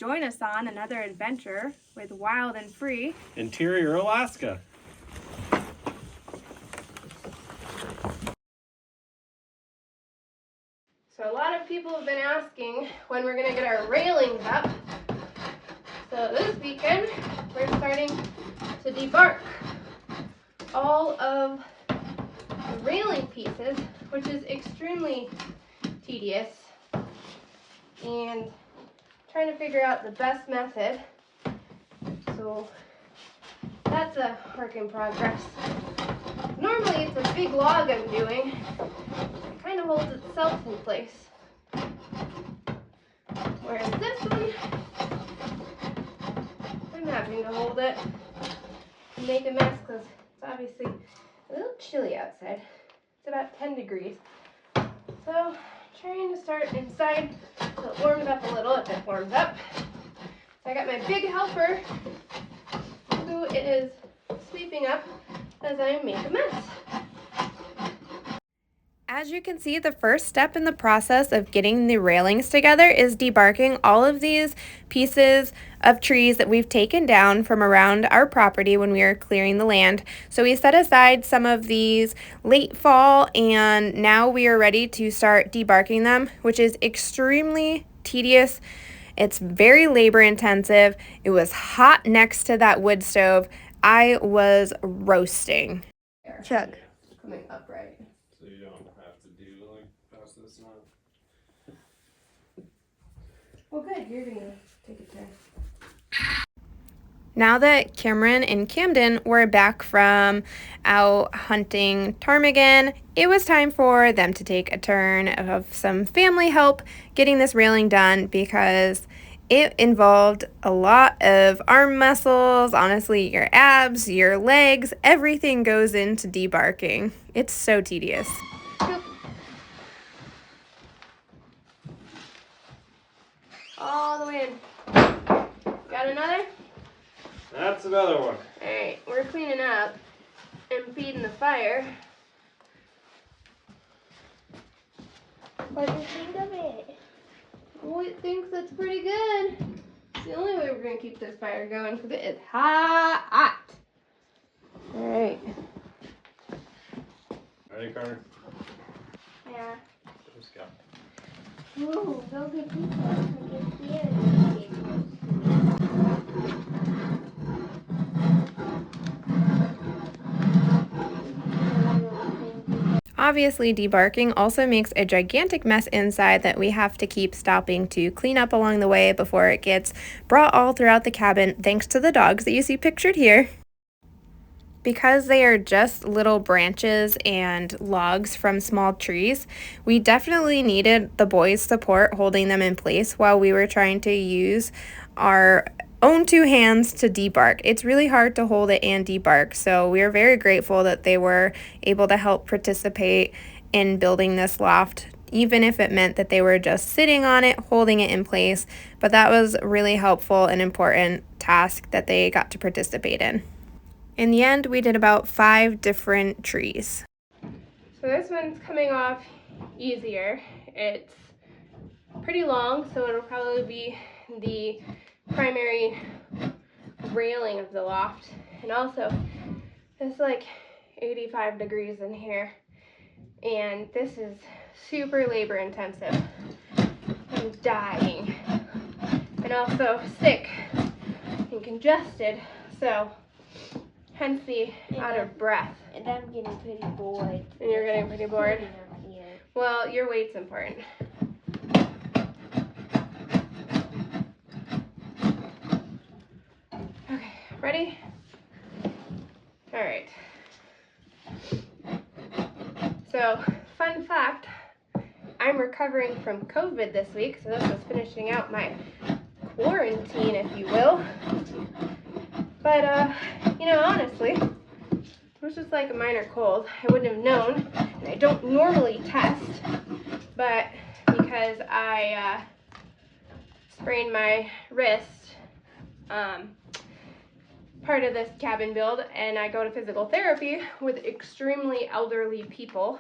Join us on another adventure with Wild and Free, Interior Alaska. So a lot of people have been asking when we're going to get our railings up. So this weekend, we're starting to debark all of the railing pieces, which is extremely tedious, and trying to figure out the best method. So that's a work in progress. Normally it's a big log I'm doing. It kind of holds itself in place. Whereas this one, I'm having to hold it and make a mess because it's obviously a little chilly outside. It's about 10 degrees. So trying to start inside so it warms up a little if it warms up. So I got my big helper who is sweeping up as I make a mess. As you can see, the first step in the process of getting the railings together is debarking all of these pieces of trees that we've taken down from around our property when we are clearing the land. So we set aside some of these late fall, and now we are ready to start debarking them, which is extremely tedious. It's very labor intensive. It was hot next to that wood stove. I was roasting. Chuck. Coming upright. So you don't have to do like pass this now. Well, good. You're gonna take a turn. Now that Cameron and Camden were back from out hunting ptarmigan, it was time for them to take a turn of some family help getting this railing done because it involved a lot of arm muscles, honestly, your abs, your legs, everything goes into debarking. It's so tedious. All the way in. Got another? That's another one. Alright, we're cleaning up and feeding the fire. What do you think of it? Oh, it thinks that's pretty good. It's the only way we're going to keep this fire going because it is hot. Alright. Ready, Carter? Yeah. Just go. Ooh, those are pizza. Obviously, debarking also makes a gigantic mess inside that we have to keep stopping to clean up along the way before it gets brought all throughout the cabin, thanks to the dogs that you see pictured here. Because they are just little branches and logs from small trees, we definitely needed the boys' support holding them in place while we were trying to use our own two hands to debark. It's really hard to hold it and debark, so we are very grateful that they were able to help participate in building this loft, even if it meant that they were just sitting on it, holding it in place. But that was a really helpful and important task that they got to participate in. In the end, we did about 5 different trees. So this one's coming off easier. It's pretty long, so it'll probably be the primary railing of the loft. And also, it's like 85 degrees in here, and this is super labor intensive. I'm dying. And also sick and congested, so hence the out of breath. And I'm getting pretty bored. And you're getting pretty bored? Yeah. Well, your weight's important. Okay, ready? Alright. So, fun fact, I'm recovering from COVID this week, so this is finishing out my quarantine, if you will. But, honestly, it was just like a minor cold. I wouldn't have known, and I don't normally test, but because I sprained my wrist, part of this cabin build, and I go to physical therapy with extremely elderly people,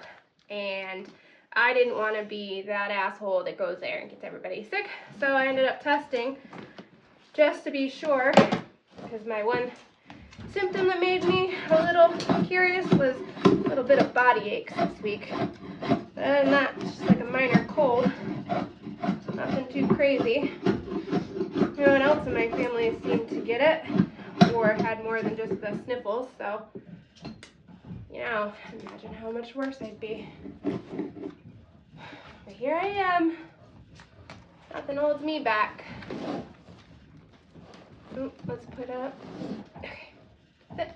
and I didn't want to be that asshole that goes there and gets everybody sick, so I ended up testing just to be sure, because my one symptom that made me a little curious was a little bit of body aches this week. But other than that, just like a minor cold, so nothing too crazy. No one else in my family seemed to get it, or had more than just the sniffles, so, you know, imagine how much worse I'd be. But here I am. Nothing holds me back. Ooh, let's put up. Okay. Sit.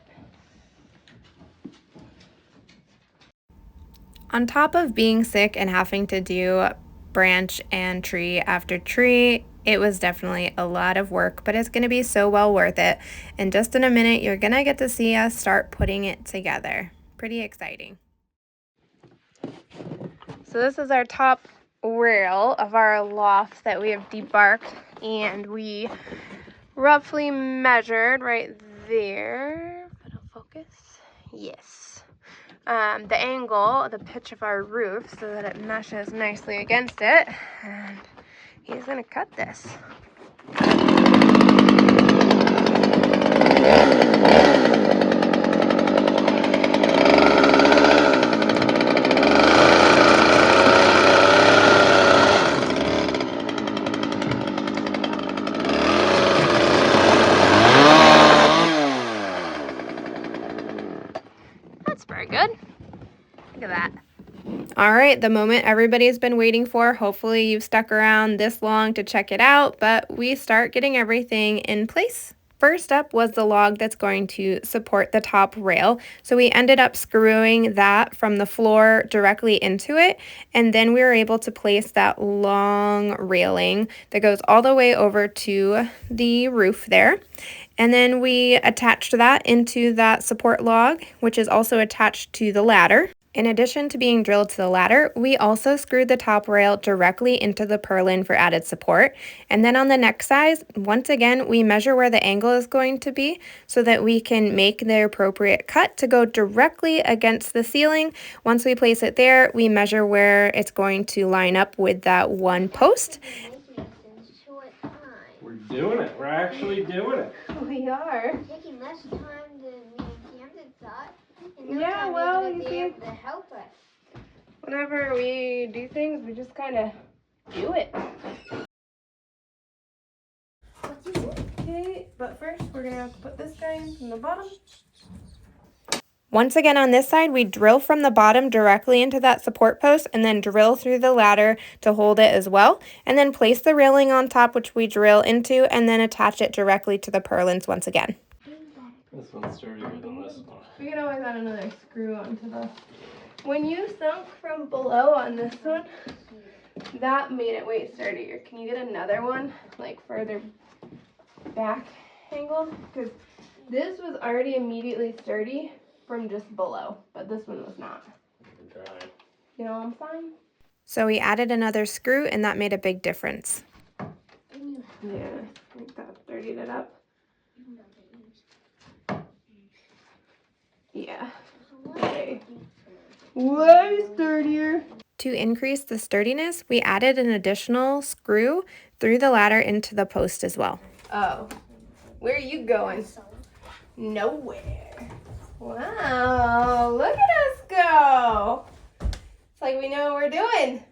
On top of being sick and having to do branch and tree after tree, it was definitely a lot of work, but it's going to be so well worth it. And just in a minute, you're going to get to see us start putting it together. Pretty exciting. So this is our top rail of our loft that we have debarked, and we roughly measured right there. If it'll focus. Yes. The angle, the pitch of our roof so that it meshes nicely against it. And he's gonna cut this. That's very good. Look at that. All right, the moment everybody's been waiting for. Hopefully you've stuck around this long to check it out, but we start getting everything in place. First up was the log that's going to support the top rail. So we ended up screwing that from the floor directly into it, and then we were able to place that long railing that goes all the way over to the roof there. And then we attached that into that support log, which is also attached to the ladder. In addition to being drilled to the ladder, we also screwed the top rail directly into the purlin for added support. And then on the neck size, once again, we measure where the angle is going to be so that we can make the appropriate cut to go directly against the ceiling. Once we place it there, we measure where it's going to line up with that one post. We're doing it. We're actually doing it. We are. Taking less time than me and Camden thought. And Yeah, well, you be see, able to help us. whenever we do things, we just kind of do it. Okay, but first we're gonna have to put this guy in from the bottom. Once again on this side, we drill from the bottom directly into that support post and then drill through the ladder to hold it as well. And then place the railing on top, which we drill into, and then attach it directly to the purlins once again. This one's sturdier than this one. We can always add another screw onto the... When you sunk from below on this one, that made it way sturdier. Can you get another one, like further back angled? Because this was already immediately sturdy from just below, but this one was not. You know what I'm saying? So we added another screw, and that made a big difference. Yeah, I think that sturdied it up. Yeah. Okay. Way sturdier. To increase the sturdiness, we added an additional screw through the ladder into the post as well. Oh. Where are you going? Nowhere. Wow, look at us go. It's like we know what we're doing.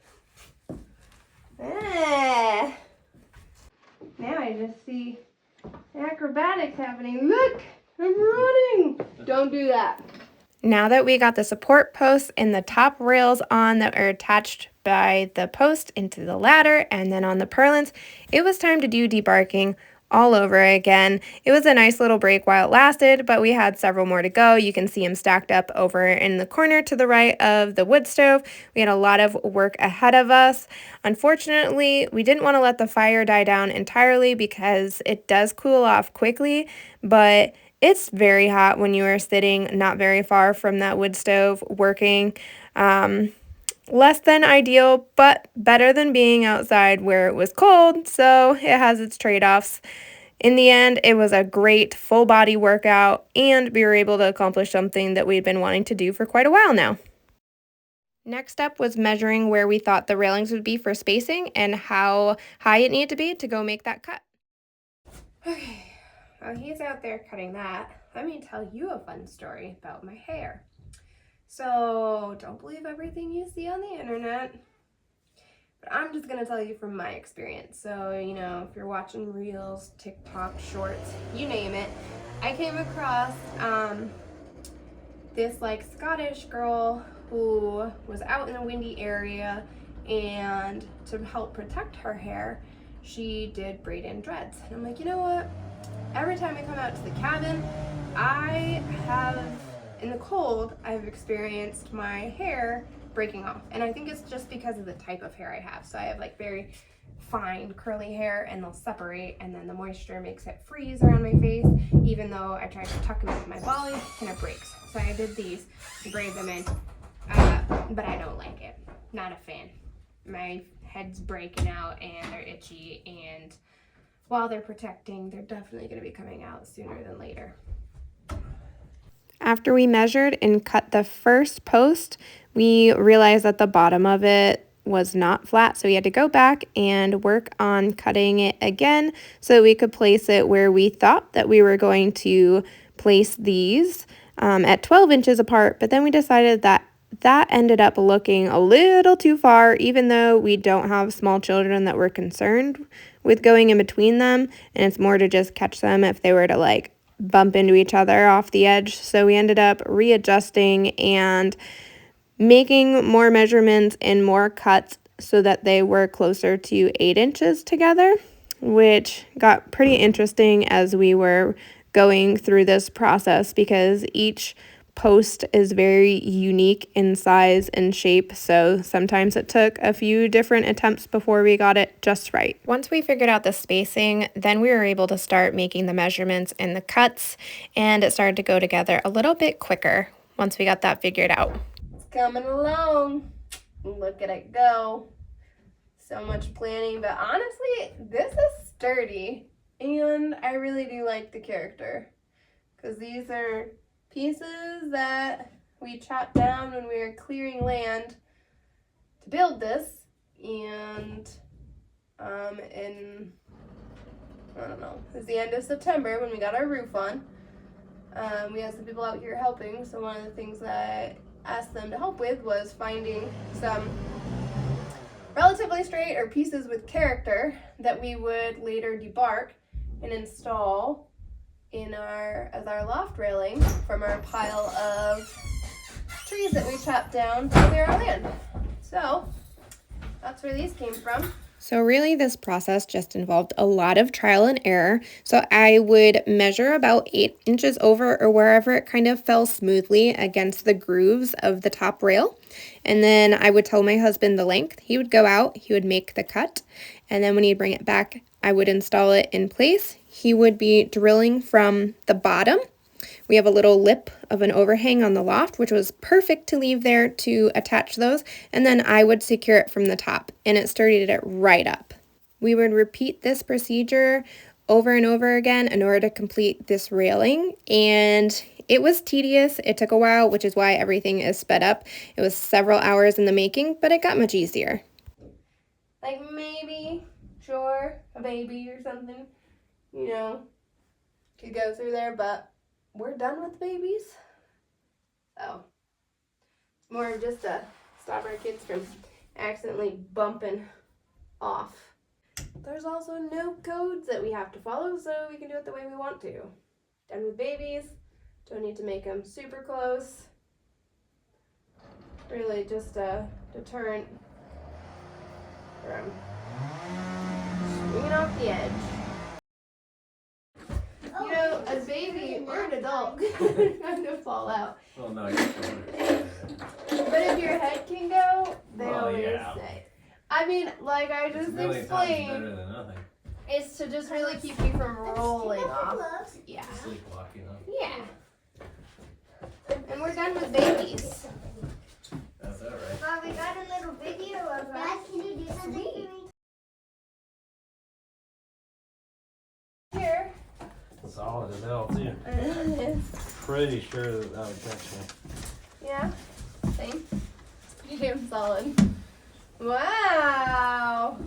Ah. Now I just see acrobatics happening. Look, I'm running. Don't do that. Now that we got the support posts and the top rails on that are attached by the post into the ladder and then on the purlins, it was time to do debarking all over again. It was a nice little break while it lasted, but we had several more to go. You can see them stacked up over in the corner to the right of the wood stove. We had a lot of work ahead of us. Unfortunately, we didn't want to let the fire die down entirely because it does cool off quickly, but it's very hot when you are sitting not very far from that wood stove working. Less than ideal, but better than being outside where it was cold, so it has its trade-offs. In the end, it was a great full body workout, and we were able to accomplish something that we'd been wanting to do for quite a while now. Next up was measuring where we thought the railings would be for spacing and how high it needed to be to go make that cut. Okay, while he's out there cutting that, let me tell you a fun story about my hair. So, don't believe everything you see on the internet, but I'm just gonna tell you from my experience. So, you know, if you're watching Reels, TikTok, Shorts, you name it, I came across this like Scottish girl who was out in a windy area, and to help protect her hair, she did braid in dreads. And I'm like, you know what? Every time I come out to the cabin, in the cold, I've experienced my hair breaking off. And I think it's just because of the type of hair I have. So I have like very fine curly hair, and they'll separate, and then the moisture makes it freeze around my face. Even though I try to tuck them into my volley, and it breaks. So I did these, braid them in, but I don't like it. Not a fan. My head's breaking out and they're itchy, and while they're protecting, they're definitely going to be coming out sooner than later. After we measured and cut the first post, we realized that the bottom of it was not flat, so we had to go back and work on cutting it again so we could place it where we thought that we were going to place these at 12 inches apart, but then we decided that ended up looking a little too far, even though we don't have small children that we're concerned with going in between them, and it's more to just catch them if they were to like bump into each other off the edge. So we ended up readjusting and making more measurements and more cuts so that they were closer to 8 inches together, which got pretty interesting as we were going through this process because each post is very unique in size and shape, so sometimes it took a few different attempts before we got it just right. Once we figured out the spacing, then we were able to start making the measurements and the cuts, and it started to go together a little bit quicker once we got that figured out. It's coming along. Look at it go. So much planning, but honestly, this is sturdy, and I really do like the character because these are pieces that we chopped down when we were clearing land to build this, and in, I don't know, it was the end of September when we got our roof on. We had some people out here helping, so one of the things that I asked them to help with was finding some relatively straight or pieces with character that we would later debark and install as our loft railing from our pile of trees that we chopped down to clear our land. So that's where these came from. So really this process just involved a lot of trial and error. So I would measure about 8 inches over or wherever it kind of fell smoothly against the grooves of the top rail. And then I would tell my husband the length. He would go out, he would make the cut, and then when he'd bring it back, I would install it in place. He would be drilling from the bottom. We have a little lip of an overhang on the loft, which was perfect to leave there to attach those, and then I would secure it from the top, and it sturdied it right up. We would repeat this procedure over and over again in order to complete this railing, and it was tedious. It took a while, which is why everything is sped up. It was several hours in the making, but it got much easier. Like maybe, sure, a baby or something, you know, could go through there, but we're done with babies. So it's more of just to stop our kids from accidentally bumping off. There's also no codes that we have to follow, so we can do it the way we want to. Done with babies. Don't need to make them super close. Really just a deterrent from swinging off the edge. You know, a baby or an adult could kind of fall out. Well, no, you're fine. But if your head can go, they Well, always yeah. say. I mean, like I It's just a million times explained, better than nothing. it's to just really keep you from rolling off. Yeah. Sleepwalking, huh? Yeah. And we're done with babies. That's all right. Mom, we got a little video of us. Dad, can you do something for me? Here. Solid as hell, too. Yes. Pretty sure that would catch me. Yeah. Same. Pretty damn solid. Wow.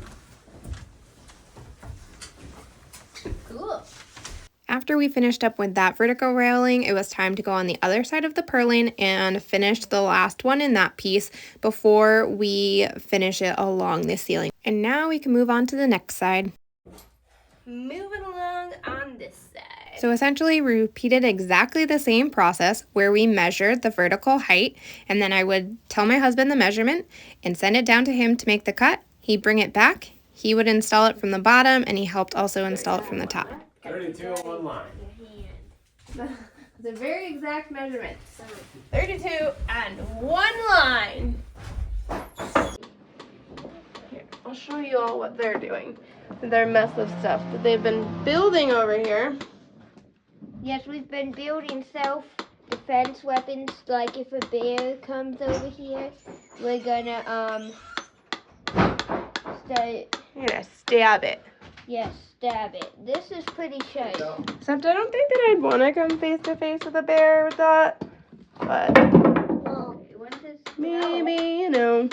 Cool. after we finished up with that vertical railing, it was time to go on the other side of the purlin and finish the last one in that piece before we finish it along the ceiling. And now we can move on to the next side. Moving along on this side. So essentially we repeated exactly the same process where we measured the vertical height, and then I would tell my husband the measurement and send it down to him to make the cut. He'd bring it back, he would install it from the bottom, and he helped also install it from the top. 32 on one line. The very exact measurement. 32 and one line. Here, I'll show you all what they're doing. Their mess of stuff that they've been building over here. Yes, we've been building self-defense weapons. Like if a bear comes over here, we're gonna You're gonna stab it. stab it. This is pretty sharp. Except I don't think that I'd want to come face to face with a bear with that. But Well, once it's maybe, you know.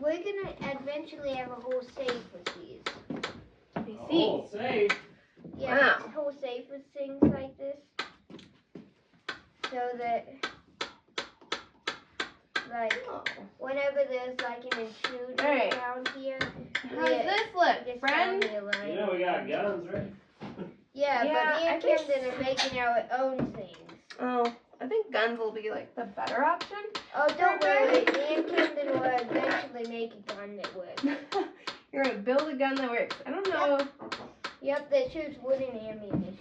we're gonna eventually have a whole safe with these. I see. Safe. Yeah, Wow. a whole safe with things like this. So that, like, Oh. whenever there's like an intruder Right. around here, How's this look, just friend? sound the alarm. You know we got guns, right? Yeah, Yeah, but me I and think- Camden are making our own things. Oh, I think guns will be like the better option. Oh, don't worry. Me and Camden will eventually make a gun that works. You're gonna build a gun that works. I don't know. Yep, that shoots wooden ammunition.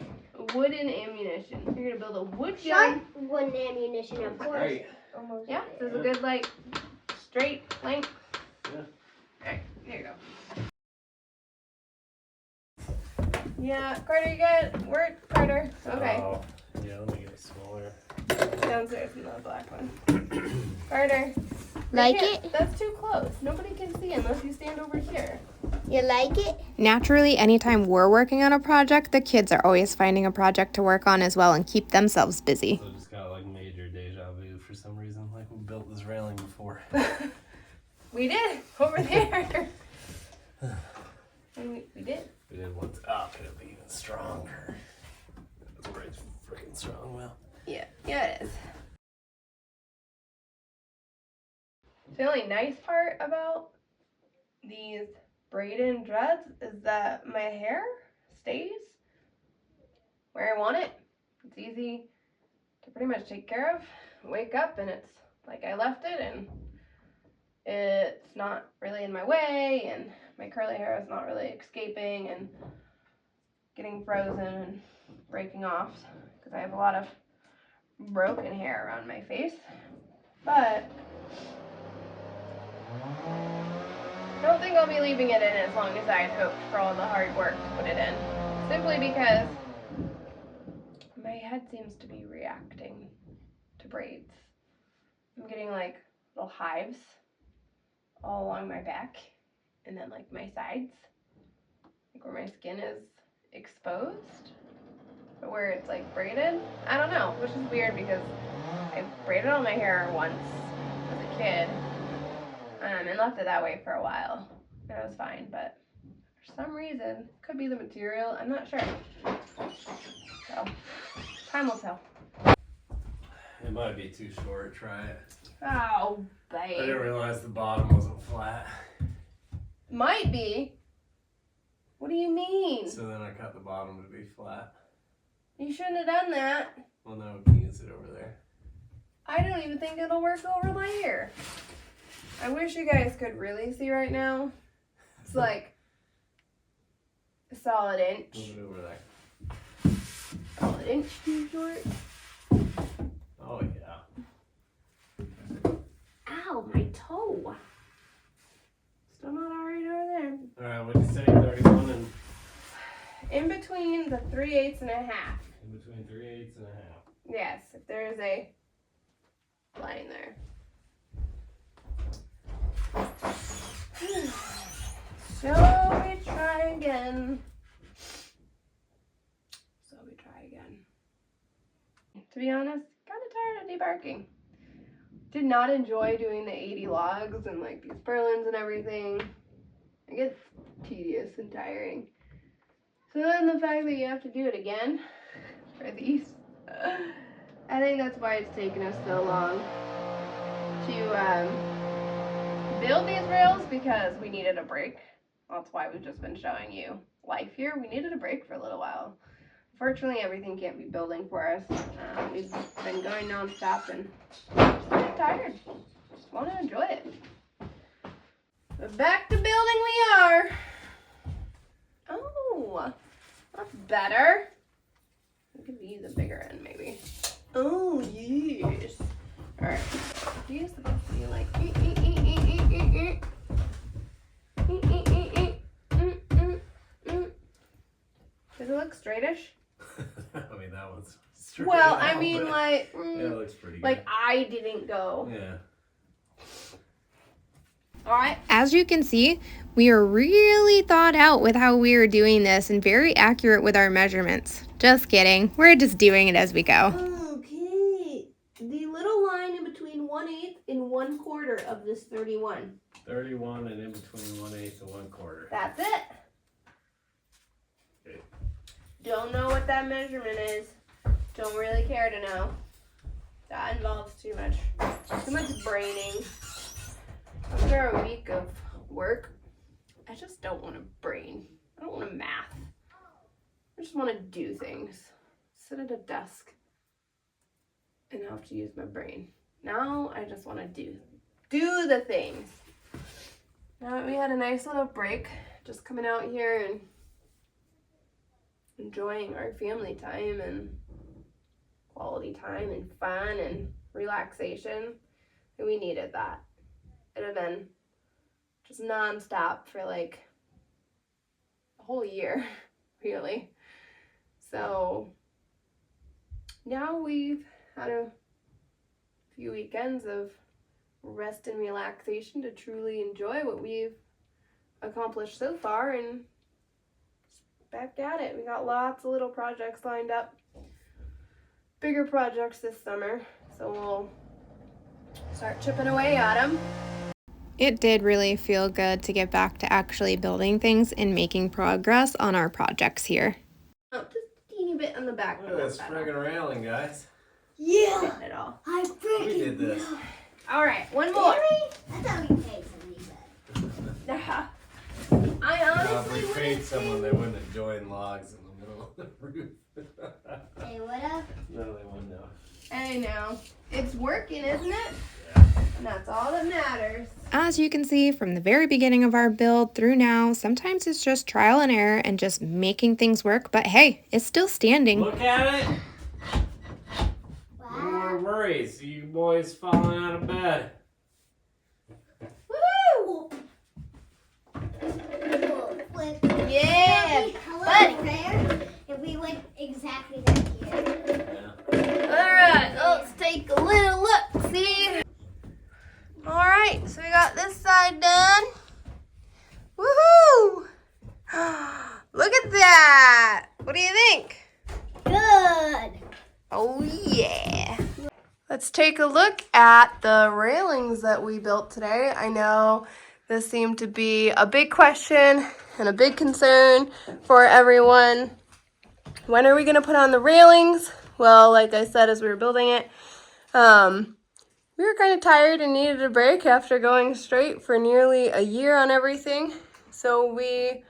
Wooden ammunition. You're gonna build a wood gun. Sharp wooden ammunition, of course. Great. Almost. Yeah, there. this is a good like straight length. Yeah. Alright, there you go. Yeah, Carter, you got work, Carter. Okay. Oh, yeah, let me get it smaller. Downstairs in the black one. Carter. Like you can't- it? That's too close. Nobody can see unless you stand over here. You like it? Naturally, anytime we're working on a project, the kids are always finding a project to work on as well and keep themselves busy. So I just got like major deja vu for some reason. Like we built this railing before. We did over there. And we did. We did once up, it'll be even stronger. It's pretty freaking strong, Will. Yeah, it is. The only nice part about these braided dreads is that my hair stays where I want it. It's easy to pretty much take care of. Wake up and it's like I left it, and it's not really in my way, and my curly hair is not really escaping and getting frozen and breaking off because I have a lot of broken hair around my face. But I don't think I'll be leaving it in as long as I had hoped for all the hard work to put it in. Simply because my head seems to be reacting to braids. I'm getting like little hives all along my back and then like my sides, like where my skin is exposed, but where it's like braided. I don't know, which is weird because I braided all my hair once as a kid. And left it that way for a while, and it was fine, but for some reason, could be the material, I'm not sure. So, time will tell. It might be too short, try it. Oh, I didn't babe. realize the bottom wasn't flat. Might be. What do you mean? So then I cut the bottom to be flat. You shouldn't have done that. Well, now we can use it over there. I don't even think it'll work over my ear. I wish you guys could really see right now. It's like a solid inch. Move it over there. Solid inch too short. Oh, yeah. Ow, my toe. Still not alright over there. Alright, what'd you say? 31 and In between the 3/8 and a half. in between 3/8 and a half. Yes, if there is a line there. Shall we try again? To be honest, kind of tired of debarking. Did not enjoy doing the 80 logs and like these purlins and everything. It gets tedious and tiring. So then the fact that you have to do it again for these, I think that's why it's taken us so long to build these rails, because we needed a break. That's why we've just been showing you life here. We needed a break for a little while. Fortunately, everything can't be building for us. We've been going nonstop and just getting tired. Just want to enjoy it. But back to building we are. Oh, that's better. We could use a bigger end maybe. Oh, yes. All right. These supposed to be like. Does it look straightish? I mean, that one's straight. Well, I mean, like, yeah, it looks pretty good. like I didn't go. Yeah. All right. As you can see, we are really thought out with how we are doing this and very accurate with our measurements. Just kidding. We're just doing it as we go. Okay. The little line in between 1/8 and 1/4 of this 31. 31 and in between 1/8 and 1/4. That's it. Okay. Don't know what that measurement is. Don't really care to know. That involves too much braining. After a week of work, I just don't want to brain. I don't want to math. I just want to do things. Sit at a desk and have to use my brain. Now I just want to do the things. Now that we had a nice little break, just coming out here and enjoying our family time and quality time and fun and relaxation, and we needed that. It had been just nonstop for like a whole year, really. So now we've had a few weekends of rest and relaxation to truly enjoy what we've accomplished so far, and back at it. We got lots of little projects lined up, bigger projects this summer, so we'll start chipping away at them. It did really feel good to get back to actually building things and making progress on our projects here. Oh, just a teeny bit on the back. Look at this friggin' railing, guys. Yeah, Getting it all. I freaking We did this. All right, one more. Really? That's how we paid somebody said. I If honestly we paid wouldn't someone, say. they wouldn't have joined logs in the middle of the roof. They would have. No, they wouldn't have. I know. It's working, isn't it? Yeah. And that's all that matters. As you can see from the very beginning of our build through now, sometimes it's just trial and error and just making things work, but hey, it's still standing. Look at it. No Wow. more worries. You boys falling out of bed. Woohoo! Like, Yeah, hello, buddy. there. If we went exactly that here. Yeah. All right, let's take a little look. See? All right, so we got this side done. Woohoo! Look at that. What do you think? Good. Oh yeah. Let's take a look at the railings that we built today. I know this seemed to be a big question and a big concern for everyone. When are we gonna put on the railings? Well, like I said, as we were building it, we were kind of tired and needed a break after going straight for nearly a year on everything. So we,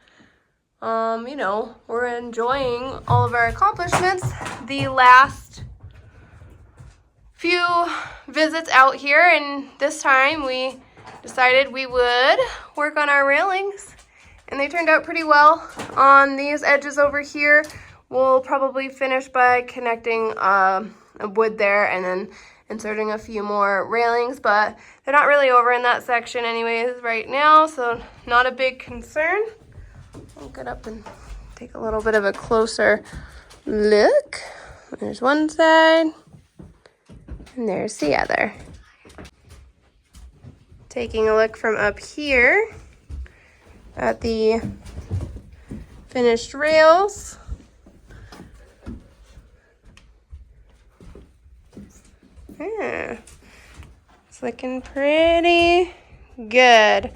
we're enjoying all of our accomplishments. The last few visits out here, and this time we decided we would work on our railings, and they turned out pretty well. On these edges over here, we'll probably finish by connecting a wood there and then inserting a few more railings, but they're not really over in that section anyways right now, so not a big concern. I'll get up and take a little bit of a closer look. There's one side, and there's the other. Taking a look from up here at the finished rails. Yeah, it's looking pretty good.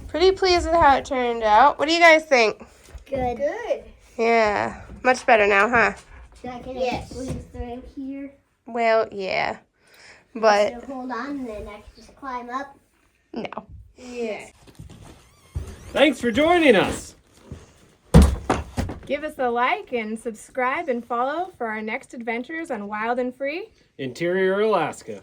Pretty pleased with how it turned out. What do you guys think? Good. Good. Yeah, much better now, huh? So I can Yes. squeeze through here. Well, yeah. But, So hold on, and then I can just climb up. no. Yeah. Thanks for joining us. Give us a like and subscribe and follow for our next adventures on Wild and Free. Interior Alaska.